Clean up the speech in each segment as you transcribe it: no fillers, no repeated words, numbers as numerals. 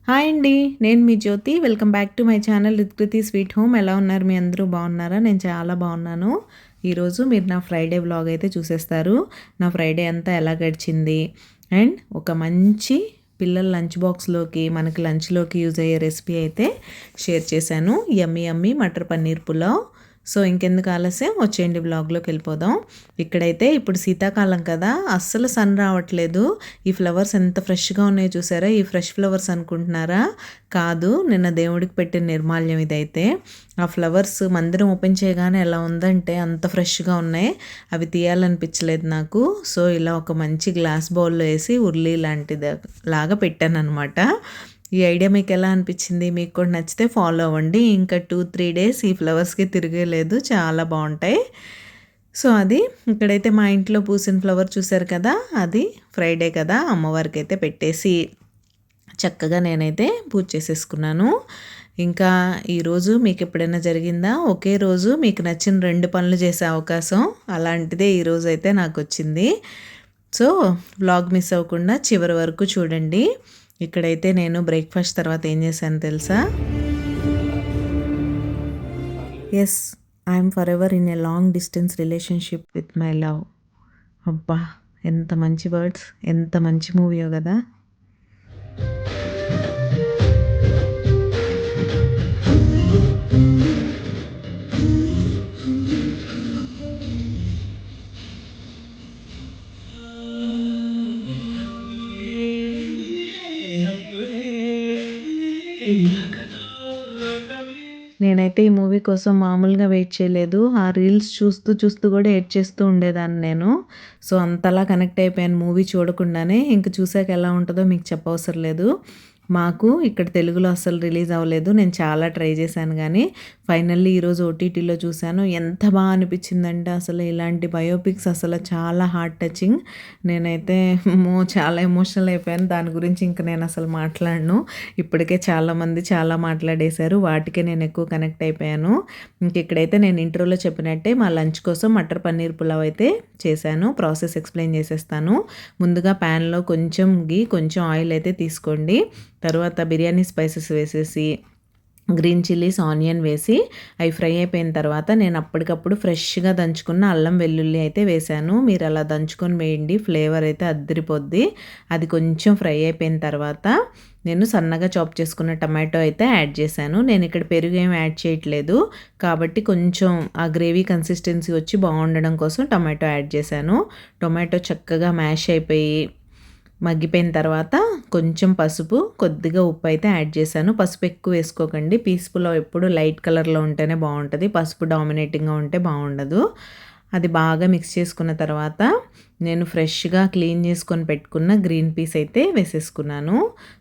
Hi అండి. నేను మీ Jyothi. Welcome back to my channel రిత్కృతి స్వీట్ హోమ్. ఎలా ఉన్నారు? మీ అందరూ బాగున్నారా? నేను చాలా బాగున్నాను. ఈరోజు మీరు నా ఫ్రైడే వ్లాగ్ అయితే చూసేస్తారు. నా ఫ్రైడే అంతా ఎలా గడిచింది అండ్ ఒక మంచి పిల్లల లంచ్ బాక్స్లోకి మనకి లంచ్లోకి యూజ్ అయ్యే రెసిపీ అయితే షేర్ చేశాను. యమ్మీ యమ్మీ మటర్ పన్నీర్ పులావ్. సో ఇంకెందుకు ఆలస్యం, వచ్చేయండి బ్లాగ్లోకి వెళ్ళిపోదాం. ఇక్కడైతే ఇప్పుడు శీతాకాలం కదా, అస్సలు సన్ రావట్లేదు. ఈ ఫ్లవర్స్ ఎంత ఫ్రెష్గా ఉన్నాయో చూసారా? ఈ ఫ్రెష్ ఫ్లవర్స్ అనుకుంటున్నారా? కాదు, నిన్న దేవుడికి పెట్టిన నిర్మాల్యం ఇదైతే. ఆ ఫ్లవర్స్ మందిరం ఓపెన్ చేయగానే ఎలా ఉందంటే అంత ఫ్రెష్గా ఉన్నాయి. అవి తీయాలనిపించలేదు నాకు. సో ఇలా ఒక మంచి గ్లాస్ బౌల్లో వేసి ఉర్లీ లాంటిది లాగా పెట్టాను అనమాట. ఈ ఐడియా మీకు ఎలా అనిపించింది? మీకు కూడా నచ్చితే ఫాలో అవ్వండి. ఇంకా 2-3 డేస్ ఈ ఫ్లవర్స్కి తిరిగేలేదు, చాలా బాగుంటాయి. సో అది ఇక్కడైతే మా ఇంట్లో పూసిన ఫ్లవర్ చూసారు కదా, అది ఫ్రైడే కదా, అమ్మవారికి అయితే పెట్టేసి చక్కగా నేనైతే పూజ చేసేసుకున్నాను. ఇంకా ఈరోజు మీకు ఎప్పుడైనా జరిగిందా ఒకే రోజు మీకు నచ్చిన 2 పనులు చేసే అవకాశం? అలాంటిదే ఈరోజు అయితే నాకు వచ్చింది. సో వ్లాగ్ మిస్ అవ్వకుండా చివరి వరకు చూడండి. ఇక్కడైతే నేను బ్రేక్ఫాస్ట్ తర్వాత ఏం చేశాను తెలుసా? Yes, I'm forever in a long distance relationship with my love. అబ్బా, ఎంత మంచి వర్డ్స్, ఎంత మంచి మూవీయో కదా. నేనైతే ఈ మూవీ కోసం మామూలుగా వెయిట్ చేయలేదు. ఆ రీల్స్ చూస్తూ చూస్తూ కూడా ఏడ్చేస్తూ ఉండేదాన్ని నేను. సో అంతలా కనెక్ట్ అయిపోయాను మూవీ చూడకుండానే. ఇంక చూసాక ఎలా ఉంటుందో మీకు చెప్పవసరం లేదు. మాకు ఇక్కడ తెలుగులో అస్సలు రిలీజ్ అవ్వలేదు. నేను చాలా ట్రై చేశాను కానీ ఫైనల్లీ ఈరోజు ఓటీటీలో చూశాను. ఎంత బాగా అనిపించిందంటే అసలు ఇలాంటి బయోపిక్స్ అసలు చాలా హార్ట్ టచింగ్. నేనైతే చాలా ఎమోషనల్ అయిపోయాను. దాని గురించి ఇంక నేను అసలు మాట్లాడను. ఇప్పటికే చాలామంది చాలా మాట్లాడేశారు, వాటికే నేను ఎక్కువ కనెక్ట్ అయిపోయాను. ఇంక ఇక్కడైతే నేను ఇంట్రోలో చెప్పినట్టే మా లంచ్ కోసం మటర్ పన్నీర్ పులావ్ అయితే చేశాను. ప్రాసెస్ ఎక్స్ప్లెయిన్ చేసేస్తాను. ముందుగా ప్యాన్లో కొంచెం గీ, కొంచెం ఆయిల్ అయితే తీసుకోండి. తర్వాత బిర్యానీ స్పైసెస్ వేసేసి గ్రీన్ చిల్లీస్, ఆనియన్ వేసి అవి ఫ్రై అయిపోయిన తర్వాత నేను అప్పటికప్పుడు ఫ్రెష్గా దంచుకున్న అల్లం వెల్లుల్లి అయితే వేశాను. మీరు అలా దంచుకొని వేయండి, ఫ్లేవర్ అయితే అద్దరిపోద్ది. అది కొంచెం ఫ్రై అయిపోయిన తర్వాత నేను సన్నగా చాప్ చేసుకున్న టమాటో అయితే యాడ్ చేశాను. నేను ఇక్కడ పెరుగు ఏమి యాడ్ చేయట్లేదు కాబట్టి కొంచెం ఆ గ్రేవీ కన్సిస్టెన్సీ వచ్చి బాగుండడం కోసం టమాటో యాడ్ చేశాను. టొమాటో చక్కగా మ్యాష్ అయిపోయి మగ్గిపోయిన తర్వాత కొంచెం పసుపు, కొద్దిగా ఉప్పు అయితే యాడ్ చేశాను. పసుపు ఎక్కువ వేసుకోకండి, పీస్ పులావ్ ఎప్పుడు లైట్ కలర్లో ఉంటేనే బాగుంటుంది, పసుపు డామినేటింగ్గా ఉంటే బాగుండదు. అది బాగా మిక్స్ చేసుకున్న తర్వాత నేను ఫ్రెష్గా క్లీన్ చేసుకొని పెట్టుకున్న గ్రీన్ పీస్ అయితే వేసేసుకున్నాను.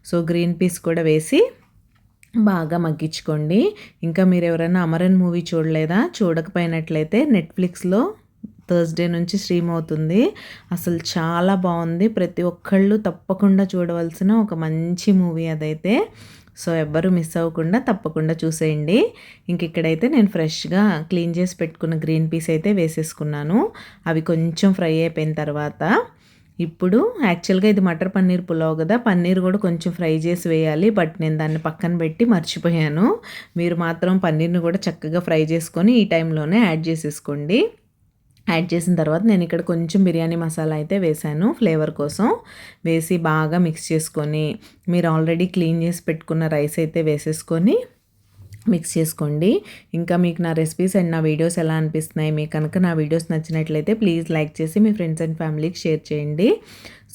సో గ్రీన్ పీస్ కూడా వేసి బాగా మగ్గించుకోండి. ఇంకా మీరు ఎవరైనా అమరన్ మూవీ చూడలేదా? చూడకపోయినట్లయితే నెట్ఫ్లిక్స్లో థర్స్డే నుంచి స్ట్రీమ్ అవుతుంది. అసలు చాలా బాగుంది. ప్రతి ఒక్కళ్ళు తప్పకుండా చూడవలసిన ఒక మంచి మూవీ అదైతే. సో ఎవ్వరూ మిస్ అవ్వకుండా తప్పకుండా చూసేయండి. ఇంక ఇక్కడైతే నేను ఫ్రెష్గా క్లీన్ చేసి పెట్టుకున్న గ్రీన్ పీస్ అయితే వేసేసుకున్నాను. అవి కొంచెం ఫ్రై అయిపోయిన తర్వాత ఇప్పుడు యాక్చువల్గా ఇది మటర్ పన్నీర్ పులావ్ కదా, పన్నీర్ కూడా కొంచెం ఫ్రై చేసి వేయాలి. బట్ నేను దాన్ని పక్కన పెట్టి మర్చిపోయాను. మీరు మాత్రం పన్నీర్ని కూడా చక్కగా ఫ్రై చేసుకొని ఈ టైంలోనే యాడ్ చేసేసుకోండి. యాడ్ చేసిన తర్వాత నేను ఇక్కడ కొంచెం బిర్యానీ మసాలా అయితే వేశాను ఫ్లేవర్ కోసం. వేసి బాగా మిక్స్ చేసుకొని మీరు ఆల్రెడీ క్లీన్ చేసి పెట్టుకున్న రైస్ అయితే వేసేసుకొని మిక్స్ చేసుకోండి. ఇంకా మీకు నా రెసిపీస్ అండ్ నా వీడియోస్ ఎలా అనిపిస్తున్నాయి? మీకు కనుక నా వీడియోస్ నచ్చినట్లయితే ప్లీజ్ లైక్ చేసి మీ ఫ్రెండ్స్ అండ్ ఫ్యామిలీకి షేర్ చేయండి.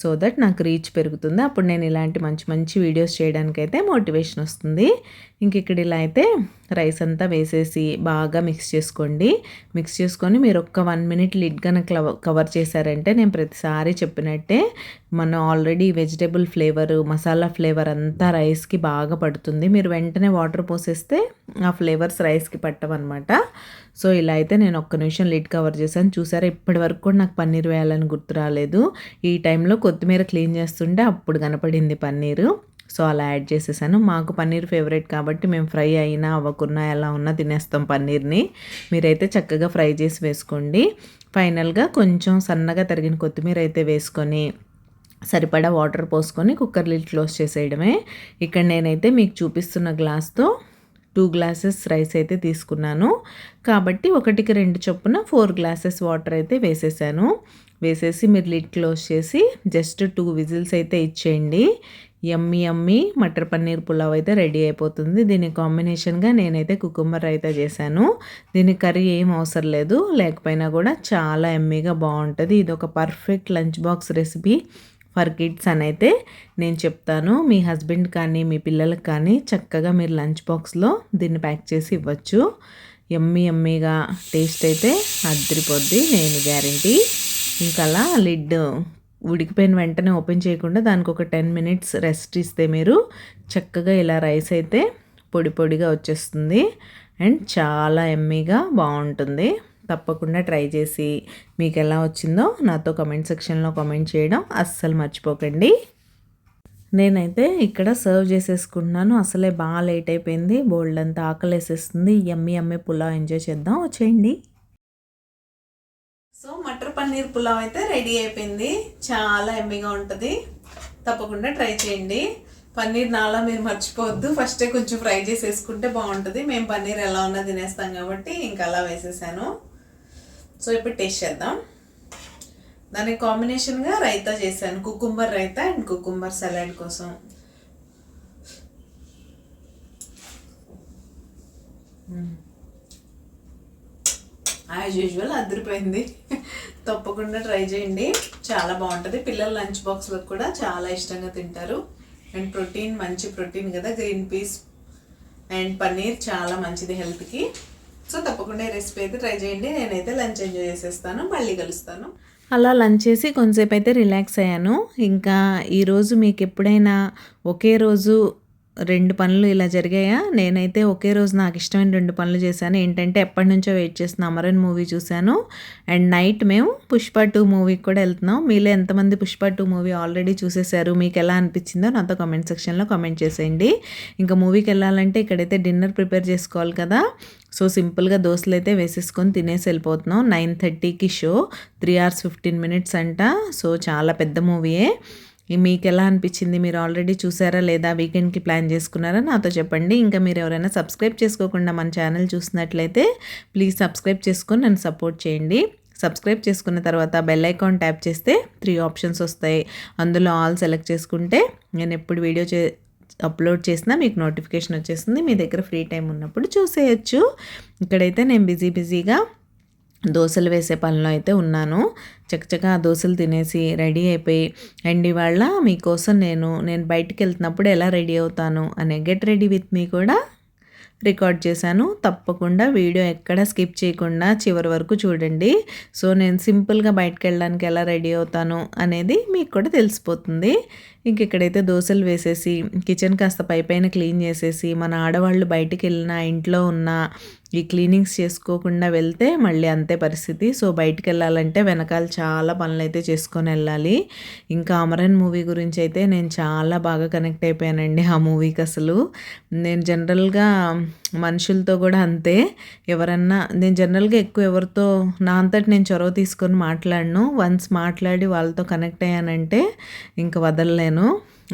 సో దట్ నాకు రీచ్ పెరుగుతుంది. అప్పుడు నేను ఇలాంటి మంచి మంచి వీడియోస్ చేయడానికైతే మోటివేషన్ వస్తుంది. ఇంక ఇక్కడ ఇలా అయితే రైస్ అంతా వేసేసి బాగా మిక్స్ చేసుకోండి. మిక్స్ చేసుకొని మీరు ఒక్క 1 మినిట్ లిడ్ కనుక కవర్ చేశారంటే నేను ప్రతిసారి చెప్పినట్టే మనం already vegetable flavour, masala flavour అంతా రైస్కి బాగా పడుతుంది. మీరు వెంటనే వాటర్ పోసేస్తే ఆ ఫ్లేవర్స్ రైస్కి పట్టవన్నమాట. సో ఇలా అయితే నేను ఒక్క నిమిషం లిడ్ కవర్ చేశాను. చూసారా, ఇప్పటి వరకు కూడా నాకు పన్నీర్ వేయాలని గుర్తు రాలేదు. ఈ టైంలో కొత్తిమీర క్లీన్ చేస్తుంటే అప్పుడు కనపడింది పన్నీరు. సో అలా యాడ్ చేసేసాను. మాకు పన్నీర్ ఫేవరెట్ కాబట్టి మేము ఫ్రై అయినా అవ్వకున్నా ఎలా ఉన్నా తినేస్తాం పన్నీర్ని. మీరైతే చక్కగా ఫ్రై చేసి వేసుకోండి. ఫైనల్గా కొంచెం సన్నగా తరిగిన కొత్తిమీర అయితే వేసుకొని సరిపడా వాటర్ పోసుకొని కుక్కర్ లిడ్ క్లోజ్ చేసేయడమే. ఇక్కడ నేనైతే మీకు చూపిస్తున్న గ్లాస్తో 2 గ్లాసెస్ రైస్ అయితే తీసుకున్నాను కాబట్టి 1కి 2 చొప్పున 4 గ్లాసెస్ వాటర్ అయితే వేసేసాను. వేసేసి మీరు లిడ్ క్లోజ్ చేసి జస్ట్ 2 విజిల్స్ అయితే ఇచ్చేయండి. యమ్మీ మటర్ పన్నీర్ పులావ్ అయితే రెడీ అయిపోతుంది. దీని కాంబినేషన్గా నేనైతే కుకుంబర్ రైతా చేశాను. దీనికి కర్రీ ఏం అవసరం లేదు, లేకపోయినా కూడా చాలా యమ్మీగా బాగుంటుంది. ఇది ఒక perfect lunch box recipe for kids అని అయితే నేను చెప్తాను. మీ హస్బెండ్ కానీ మీ పిల్లలకు కానీ చక్కగా మీరు లంచ్ బాక్స్లో దీన్ని ప్యాక్ చేసి ఇవ్వచ్చు. యమ్మీగా టేస్ట్ అయితే అదిరిపోద్ది, నేను గ్యారంటీ. ఇంకా అలా లిడ్ ఉడికిపోయిన వెంటనే ఓపెన్ చేయకుండా దానికి ఒక 10 మినిట్స్ రెస్ట్ ఇస్తే మీరు చక్కగా ఇలా రైస్ అయితే పొడిగా వచ్చేస్తుంది అండ్ చాలా యమ్మీగా బాగుంటుంది. తప్పకుండా ట్రై చేసి మీకు ఎలా వచ్చిందో నాతో కమెంట్ సెక్షన్లో కామెంట్ చేయడం అస్సలు మర్చిపోకండి. నేనైతే ఇక్కడ సర్వ్ చేసేసుకుంటున్నాను. అసలే బాగా లేట్ అయిపోయింది, బోల్డ్ అంతా ఆకలి వేసేస్తుంది. యమ్మీ పులావ్ ఎంజాయ్ చేద్దాం, వచ్చేయండి. సో మటర్ పన్నీర్ పులావ్ అయితే రెడీ అయిపోయింది. చాలా యమ్మీగా ఉంటుంది, తప్పకుండా ట్రై చేయండి. పన్నీర్ నాలా మీరు మర్చిపోవద్దు, ఫస్టే కొంచెం ఫ్రై చేసేసుకుంటే బాగుంటుంది. మేము పన్నీర్ ఎలా ఉన్నా తినేస్తాం కాబట్టి ఇంకా అలా వేసేసాను. సో ఇప్పుడు టేస్ట్ చేద్దాం. దానికి కాంబినేషన్గా రైతా చేశాను, cucumber raita and cucumber salad కోసం. యాజ్ యూజువల్ అదిరిపోయింది. తప్పకుండా ట్రై చేయండి, చాలా బాగుంటుంది. పిల్లల లంచ్ బాక్స్లో కూడా చాలా ఇష్టంగా తింటారు. అండ్ ప్రోటీన్, మంచి ప్రోటీన్ కదా, గ్రీన్ పీస్ అండ్ పన్నీర్ చాలా మంచిది హెల్త్కి. సో తప్పకుండా ఈ రెసిపీ అయితే ట్రై చేయండి. నేనైతే లంచ్ ఎంజాయ్ చేసేస్తాను, మళ్ళీ కలుస్తాను. అలా లంచ్ చేసి కొంతసేపు అయితే రిలాక్స్ అయ్యాను. ఇంకా ఈరోజు మీకు ఎప్పుడైనా ఒకే రోజు 2 పనులు ఇలా జరిగాయా? నేనైతే ఒకే రోజు నాకు ఇష్టమైన 2 పనులు చేశాను. ఏంటంటే ఎప్పటి నుంచో వెయిట్ చేసిన అమరన్ మూవీ చూశాను అండ్ నైట్ మేము పుష్ప 2 మూవీకి కూడా వెళ్తున్నాం. మీలో ఎంతమంది పుష్ప 2 మూవీ ఆల్రెడీ చూసేశారు, మీకు ఎలా అనిపించిందో నాతో కామెంట్ సెక్షన్లో కామెంట్ చేసేయండి. ఇంకా మూవీకి వెళ్ళాలంటే ఇక్కడైతే డిన్నర్ ప్రిపేర్ చేసుకోవాలి కదా. సో సింపుల్గా దోశలు అయితే వేసేసుకొని తినేసి వెళ్ళిపోతున్నాం. 9:30కి షో, 3 hours 15 minutes అంట. సో చాలా పెద్ద మూవీయే. మీకు ఎలా అనిపించింది, మీరు ఆల్రెడీ చూసారా లేదా, వీకెండ్కి ప్లాన్ చేసుకున్నారా నాతో చెప్పండి. ఇంకా మీరు ఎవరైనా సబ్స్క్రైబ్ చేసుకోకుండా మన ఛానల్ చూసినట్లయితే ప్లీజ్ సబ్స్క్రైబ్ చేసుకొని నన్ను సపోర్ట్ చేయండి. సబ్స్క్రైబ్ చేసుకున్న తర్వాత బెల్ ఐకాన్ ట్యాప్ చేస్తే 3 ఆప్షన్స్ వస్తాయి. అందులో ఆల్ సెలెక్ట్ చేసుకుంటే నేను ఎప్పుడు వీడియో అప్లోడ్ చేసినా మీకు నోటిఫికేషన్ వచ్చేస్తుంది. మీ దగ్గర ఫ్రీ టైం ఉన్నప్పుడు చూసేయచ్చు. ఇక్కడైతే నేను బిజీగా దోశలు వేసే పనిలో అయితే ఉన్నాను. చక్కగా దోశలు తినేసి రెడీ అయిపోయి అండ్ ఇవాళ మీకోసం నేను బయటికి వెళ్తున్నప్పుడు ఎలా రెడీ అవుతాను అనే గెట్ రెడీ విత్ మీ కూడా రికార్డ్ చేశాను. తప్పకుండా వీడియో ఎక్కడ స్కిప్ చేయకుండా చివరి వరకు చూడండి. సో నేను సింపుల్గా బయటకు వెళ్ళడానికి ఎలా రెడీ అవుతాను అనేది మీకు కూడా తెలిసిపోతుంది. ఇంక ఇక్కడైతే దోశలు వేసేసి కిచెన్ కాస్త పైపైన క్లీన్ చేసేసి, మన ఆడవాళ్ళు బయటికి వెళ్ళినా ఇంట్లో ఉన్న ఈ క్లీనింగ్స్ చేసుకోకుండా వెళ్తే మళ్ళీ అంతే పరిస్థితి. సో బయటికి వెళ్ళాలంటే వెనకాల చాలా పనులు అయితే చేసుకొని వెళ్ళాలి. ఇంకా అమరన్ మూవీ గురించి అయితే నేను చాలా బాగా కనెక్ట్ అయిపోయానండి. ఆ మూవీకి అసలు నేను జనరల్గా మనుషులతో కూడా అంతే, నేను జనరల్గా ఎక్కువ ఎవరితో నా అంతటి నేను చొరవ తీసుకొని మాట్లాడను. వన్స్ మాట్లాడి వాళ్ళతో కనెక్ట్ అయ్యానంటే ఇంకా వదలలేను.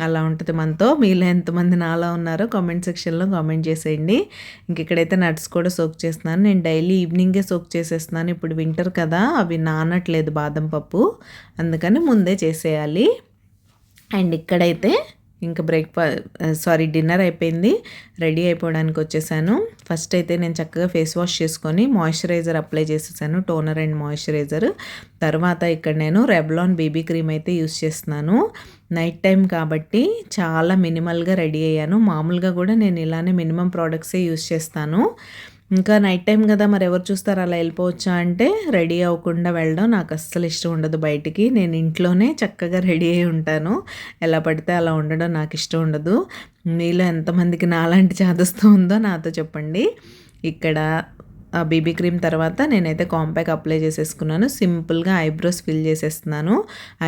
అలా ఉంటుంది మనతో. మీలో ఎంతమంది నాలా ఉన్నారో కామెంట్ సెక్షన్లో కామెంట్ చేసేయండి. ఇంక ఇక్కడైతే నట్స్ కూడా సోక్ చేస్తున్నాను. నేను డైలీ ఈవినింగే సోక్ చేసేస్తున్నాను. ఇప్పుడు వింటర్ కదా, అవి నానట్లేదు బాదం పప్పు, అందుకని ముందే చేసేయాలి. అండ్ ఇక్కడైతే ఇంకా డిన్నర్ అయిపోయింది, రెడీ అయిపోవడానికి వచ్చేసాను. ఫస్ట్ అయితే నేను చక్కగా ఫేస్ వాష్ చేసుకొని మాయిశ్చరైజర్ అప్లై చేసేసాను, టోనర్ అండ్ మాయిశ్చరైజర్. తర్వాత ఇక్కడ నేను రెవ్లాన్ బేబీ క్రీమ్ అయితే యూస్ చేస్తున్నాను. నైట్ టైం కాబట్టి చాలా మినిమల్గా రెడీ అయ్యాను. మామూలుగా కూడా నేను ఇలానే మినిమం ప్రోడక్ట్సే యూస్ చేస్తాను. ఇంకా నైట్ టైం కదా, మరి ఎవరు చూస్తారు, అలా వెళ్ళిపోవచ్చా అంటే రెడీ అవ్వకుండా వెళ్ళడం నాకు అస్సలు ఇష్టం ఉండదు. బయటికి నేను ఇంట్లోనే చక్కగా రెడీ అయి ఉంటాను. ఎలా పడితే అలా ఉండడం నాకు ఇష్టం ఉండదు. మీలో ఎంతమందికి నాలాంటి చాదస్తూ ఉందో నాతో చెప్పండి. ఇక్కడ ఆ బేబీ క్రీమ్ తర్వాత నేనైతే కాంపాక్ట్ అప్లై చేసేసుకున్నాను. సింపుల్గా ఐబ్రోస్ ఫిల్ చేసేస్తున్నాను.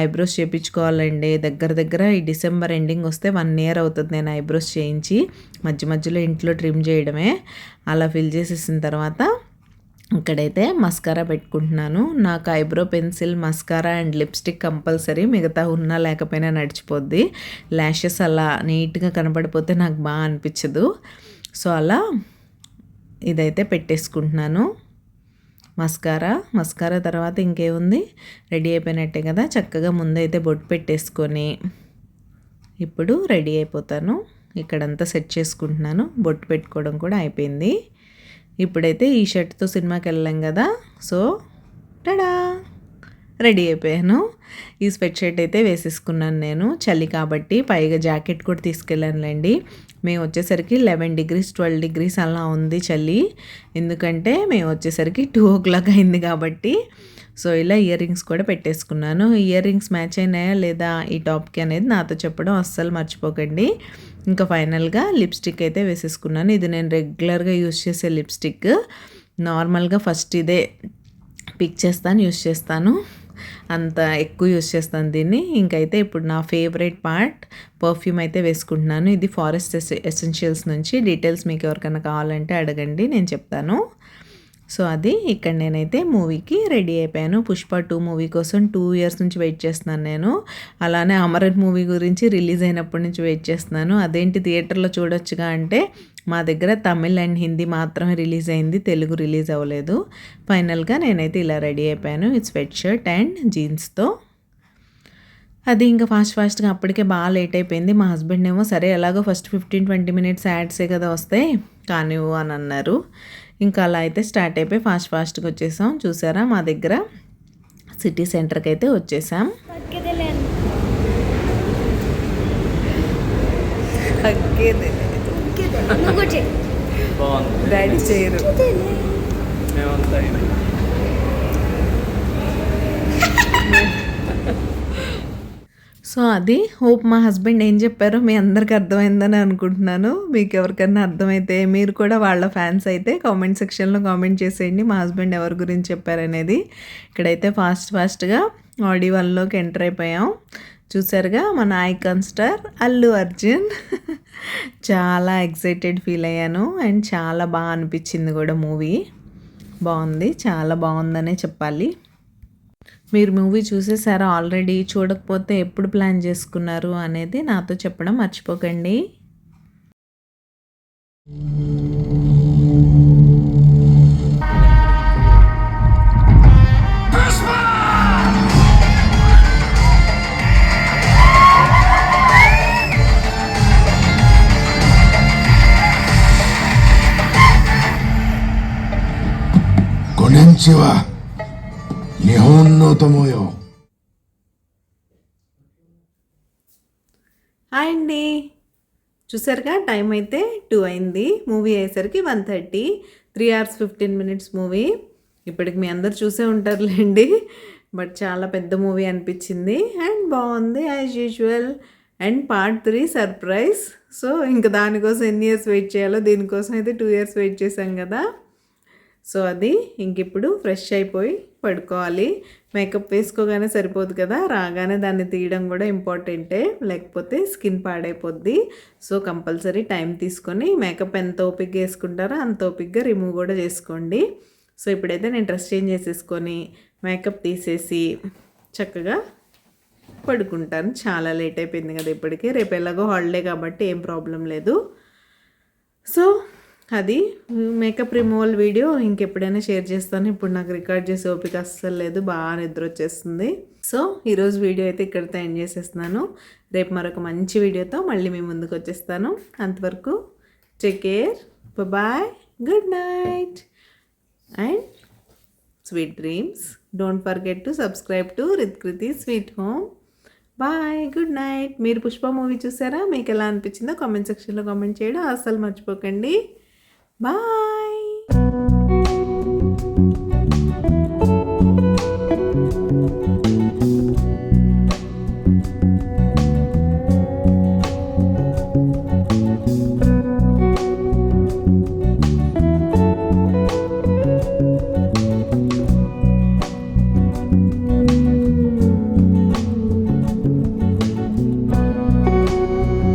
ఐబ్రోస్ చేయించుకోవాలండి. దగ్గర ఈ డిసెంబర్ ఎండింగ్ వస్తే 1 year అవుతుంది నేను ఐబ్రోస్ చేయించి. మధ్యలో ఇంట్లో ట్రిమ్ చేయడమే. అలా ఫిల్ చేసేసిన తర్వాత ఇక్కడైతే మస్కారా పెట్టుకుంటున్నాను. నాకు eyebrow pencil, mascara and lipstick compulsory, మిగతా ఉన్నా లేకపోయినా నడిచిపోద్ది. ల్యాషెస్ అలా నీట్గా కనపడిపోతే నాకు బాగా అనిపించదు. సో అలా ఇదైతే పెట్టేసుకుంటున్నాను. మస్కారా తర్వాత ఇంకేముంది, రెడీ అయిపోయినట్టే కదా. చక్కగా ముందైతే బొట్టు పెట్టేసుకొని ఇప్పుడు రెడీ అయిపోతాను. ఇక్కడంతా సెట్ చేసుకుంటున్నాను. బొట్టు పెట్టుకోవడం కూడా అయిపోయింది. ఇప్పుడైతే ఈ షర్ట్తో సినిమాకి వెళ్ళాం కదా, సో టడా రెడీ అయిపోయాను. ఈ స్వెట్ షర్ట్ అయితే వేసేసుకున్నాను నేను, చలి కాబట్టి. పైగా జాకెట్ కూడా తీసుకెళ్ళానులేండి. మేము వచ్చేసరికి 11 degrees 12 degrees అలా ఉంది చలి. ఎందుకంటే మేము వచ్చేసరికి 2 o'clock అయింది కాబట్టి. సో ఇలా ఇయర్ రింగ్స్ కూడా పెట్టేసుకున్నాను. ఇయర్ రింగ్స్ మ్యాచ్ అయినాయా లేదా ఈ టాప్కి అనేది నాతో చెప్పడం అస్సలు మర్చిపోకండి. ఇంకా ఫైనల్గా లిప్స్టిక్ అయితే వేసేసుకున్నాను. ఇది నేను రెగ్యులర్గా యూస్ చేసే లిప్స్టిక్. నార్మల్గా ఫస్ట్ ఇదే పిక్ చేస్తాను, యూస్ చేస్తాను, అంత ఎక్కువ యూస్ చేస్తాను దీన్ని. ఇంకైతే ఇప్పుడు నా ఫేవరెట్ పార్ట్ పర్ఫ్యూమ్ అయితే వేసుకుంటున్నాను. ఇది ఫారెస్ట్ ఎసెన్షియల్స్ నుంచి. డీటెయిల్స్ మీకు ఎవరికైనా కావాలంటే అడగండి, నేను చెప్తాను. సో అది ఇక్కడ నేనైతే మూవీకి రెడీ అయిపోయాను. పుష్ప 2 మూవీ కోసం 2 years నుంచి వెయిట్ చేస్తున్నాను నేను. అలానే అమరన్ మూవీ గురించి రిలీజ్ అయినప్పటి నుంచి వెయిట్ చేస్తున్నాను. అదేంటి థియేటర్లో చూడొచ్చుగా అంటే మా దగ్గర తమిళ్ అండ్ హిందీ మాత్రమే రిలీజ్ అయింది, తెలుగు రిలీజ్ అవ్వలేదు. ఫైనల్గా నేనైతే ఇలా రెడీ అయిపోయాను. ఈ స్వెట్ షర్ట్ అండ్ జీన్స్తో. అది ఇంకా ఫాస్ట్గా అప్పటికే బాగా లేట్ అయిపోయింది. మా హస్బెండ్ ఏమో సరే ఎలాగో ఫస్ట్ 15-20 minutes యాడ్సే కదా వస్తాయి కానివ్వు అని అన్నారు. ఇంకా అలా అయితే స్టార్ట్ అయిపోయి ఫాస్ట్గా వచ్చేసాం. చూసారా మా దగ్గర సిటీ సెంటర్కి అయితే వచ్చేసాం. డాడీ చేయరు. సో అది హోప్ మా హస్బెండ్ ఏం చెప్పారో మీ అందరికీ అర్థమైందని అనుకుంటున్నాను. మీకు ఎవరికైనా అర్థమైతే మీరు కూడా వాళ్ళ ఫ్యాన్స్ అయితే కామెంట్ సెక్షన్లో కామెంట్ చేసేయండి మా హస్బెండ్ ఎవరి గురించి చెప్పారనేది. ఇక్కడైతే ఫాస్ట్గా ఆడి 1లోకి ఎంటర్ అయిపోయాం. చూసారుగా మన ఐకాన్ స్టార్ అల్లు అర్జున్. చాలా ఎక్సైటెడ్ ఫీల్ అయ్యాను అండ్ చాలా బాగా అనిపించింది కూడా. మూవీ బాగుంది, చాలా బాగుందనే చెప్పాలి. మీరు మూవీ చూసేసారా ఆల్రెడీ? చూడకపోతే ఎప్పుడు ప్లాన్ చేసుకున్నారు అనేది నాతో చెప్పడం మర్చిపోకండి. Konnichiwa. Nihon no tomoyo. Hi అండి, చూసారుగా టైం అయితే 2 అయింది. మూవీ అయ్యేసరికి 1:30, 3 hours 15 minutes మూవీ. ఇప్పటికి మీ అందరు చూసే ఉంటారులేండి, బట్ చాలా పెద్ద మూవీ అనిపించింది అండ్ బాగుంది as usual. And part 3 surprise. So ఇంకా దానికోసం ఎన్ని ఇయర్స్ వెయిట్ చేయాలో, దీనికోసం అయితే 2 years వెయిట్ చేశాం కదా. సో అది ఇంకిప్పుడు ఫ్రెష్ అయిపోయి పడుకోవాలి. మేకప్ వేసుకోగానే సరిపోదు కదా, రాగానే దాన్ని తీయడం కూడా ఇంపార్టెంటే, లేకపోతే స్కిన్ పాడైపోద్ది. సో కంపల్సరీ టైం తీసుకొని మేకప్ ఎంత ఓపిక్గా వేసుకుంటారో అంత ఓపిక్గా రిమూవ్ కూడా చేసుకోండి. సో ఇప్పుడైతే నేను డ్రెస్ చేంజ్ చేసేసుకొని మేకప్ తీసేసి చక్కగా పడుకుంటాను. చాలా లేట్ అయిపోయింది కదా ఇప్పటికే. రేపు ఎలాగో హాలిడే కాబట్టి ఏం ప్రాబ్లం లేదు. సో అది మేకప్ రిమూవల్ వీడియో ఇంకెప్పుడైనా షేర్ చేస్తాను. ఇప్పుడు నాకు రికార్డ్ చేసే ఓపిక అస్సలు లేదు, బాగా నిద్ర వచ్చేస్తుంది. సో ఈరోజు వీడియో అయితే ఇక్కడితో ఎండ్ చేసేస్తున్నాను. రేపు మరొక మంచి వీడియోతో మళ్ళీ మీ ముందుకు వచ్చేస్తాను. అంతవరకు take care, bye, good night and sweet dreams. Don't forget to subscribe to Rithkriti sweet home. Bye, good night. మీరు పుష్ప మూవీ చూసారా? మీకు ఎలా అనిపించిందో కామెంట్ సెక్షన్లో కామెంట్ చేయడం అస్సలు మర్చిపోకండి. Bye.